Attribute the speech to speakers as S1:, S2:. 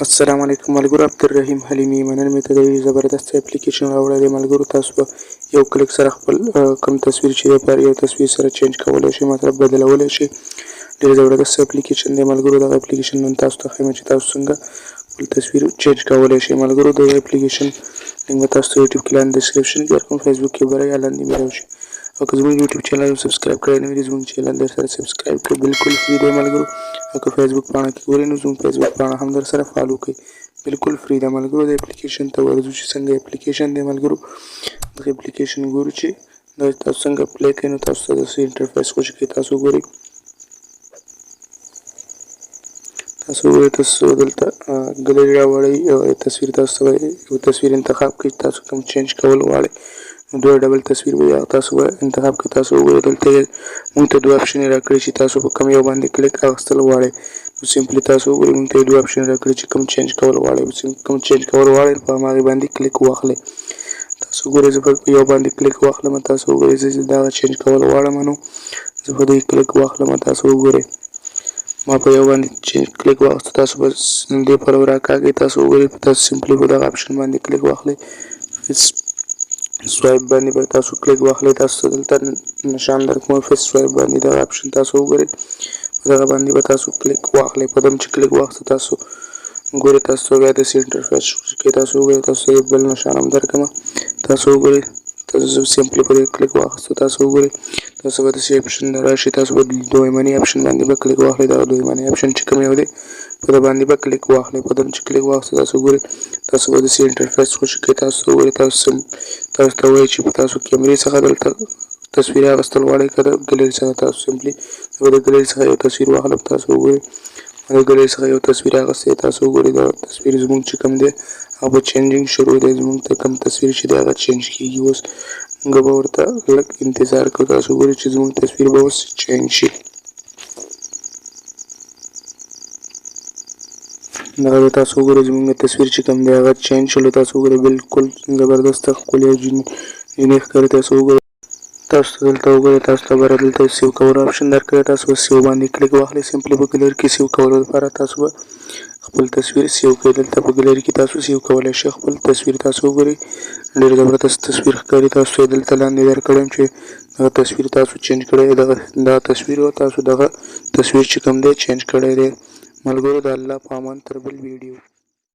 S1: السلام علیکم ملګرو. عبدالرحیم حلیمی مننه مې ته د یوې زبردست اپلیکیشن راوړی دی. ملګرو تاسو به یو کلیک سره خپل کوم تصویر چې دی په یو تصویر سره چینج کولی شئ، مطلب بدلولی شئ. ډېر زبردست اپلیکیشن دی ملګرو. دغه اپلیکیشن نن تاسو ته ښیم چې تاسو څنګه خپل تصویر چینج کولی شئ. ملګرو د اپلیکیشن لینک به تاسو ته یوټیوب کې لاندې ډسکرپشن کې ورکوم، فیسبوک کې به یا لاندې میلاو شي. او که زموږ یوټیوب چینل سبسکرایب کړی نه وي زموږ چینل در سره سبسکرایب کړئ، بالکل فری دی ملګرو. او که فیسبوک پاڼه کې ګورئ نو زموږ فیسبوک پاڼه هم در سره فالو کړئ، بالکل فری ده ملګرو. د اپلیکیشن ته ورځو چې څنګه اپلیکیشن دی ملګرو. دغه اپلیکیشن ګورو چې دا تاسو څنګه پلی کوئ نو تاسو ته داسې انټرفیس خوشي کوي. تاسو ګورئ تاسو دلته ګلري راوړئ، تصویر تاسو یو تصویر انتخاب کړئ. تاسو کوم چینج کول غواړئ نو دوه ډبل تصویر به تاسو انتخاب کړئ. تاسو وګورئ دلته موږ ته دوه اپشن راکړي چې تاسو په کوم یو باندې کلیک اخیستل غواړئ. نو سمپلی تاسو وګورئ موږ ته دوه اپشن راکړي چې کوم چینج کول غواړئ. کوم چینج کول غواړئ په هماغې باندې کلیک واخلئ. تاسو وګورئ زه په یو باندې کلیک واخلم. تاسو وګورئ زه چې دغه چینج کول غواړم نو زه په دې کلیک واخلم. تاسو وګورئ ما په یو باندې چینج کلیک واخیسته. تاسو به دې پلو راکاږئ. تاسو وګورئ تاسو سمپلی په دغه اپشن باندې کلیک واخلئ. سوایپ باندې به تاسو کلیک واخلئ. تاسو دلته نشان درکوم فیس سوایپ باندې دغه اپشن تاسو وګورئ، په دغه باندې به تاسو کلیک واخلئ. په دم چې کلیک واخیسته تاسو ګورئ تاسو ته بیا داسې انټرفیس کې تاسو وګورئ. تاسو بل نشان هم درکوم. تاسو وګورئ تاسو سمپلی په دې کلیک واخیسته. تاسو وګورئ تاسو به داسې اپشن راشي. تاسو به دویمنی اپشن باندې به کلیک واخلئ. دغه دویمنی اپشن چې کوم یو دی په دې باندې به کلیک واخلئ. په دم چې کلیک واخیسته تاسو وګورئ تاسو به داسې انټرفیس خوشي کوي. تاسو وګورئ تاسو ته وایي چې تاسو کیمرې څخه دلته تصویر اخیستل غواړئ که د ګلري څخه. تاسو سمپلی زه به د ګلري څخه یو تصویر واخلم. تاسو وګورئ د ګلري څخه یو تصویر اخیستی. تاسو وګورئ دا تصویر زموږ چې کوم دی هغه به چینجینګ شروع دی. زموږ ته کوم تصویر چې دی هغه چینج کېږي. اوس موږ به ورته لږ انتظار کوو. تاسو وګورئ چې زموږ تصویر به اوس چینج شي. دغه تاسو وګورئ زموږ تصویر چې کوم دی هغه چینج شولو. تاسو وګورئ بالکل زبردسته ښکلې او جنیني ښکاري. تاسو وګورئ تاسو ته دلته وګورئ تاسو ته به دلته سیو کولو اپشن درکړی. تاسو به سیو باندې کلیک واخلئ. سمپلی په ګلري کې سیو کولو لپاره تاسو به خپل تصویر سیو کړئ. دلته په ګلري کې تاسو سیو کولی شئ خپل تصویر. تاسو وګورئ ډېر زبردست تصویر ښکاري. تاسو ته دلته لاندې درکړی یم چې دغه تصویر تاسو چینج کړی. دغه تصویر او تاسو دغه تصویر چې کوم دی چینج کړی دی ملګرو. د الله په امان تر بل ویډیو.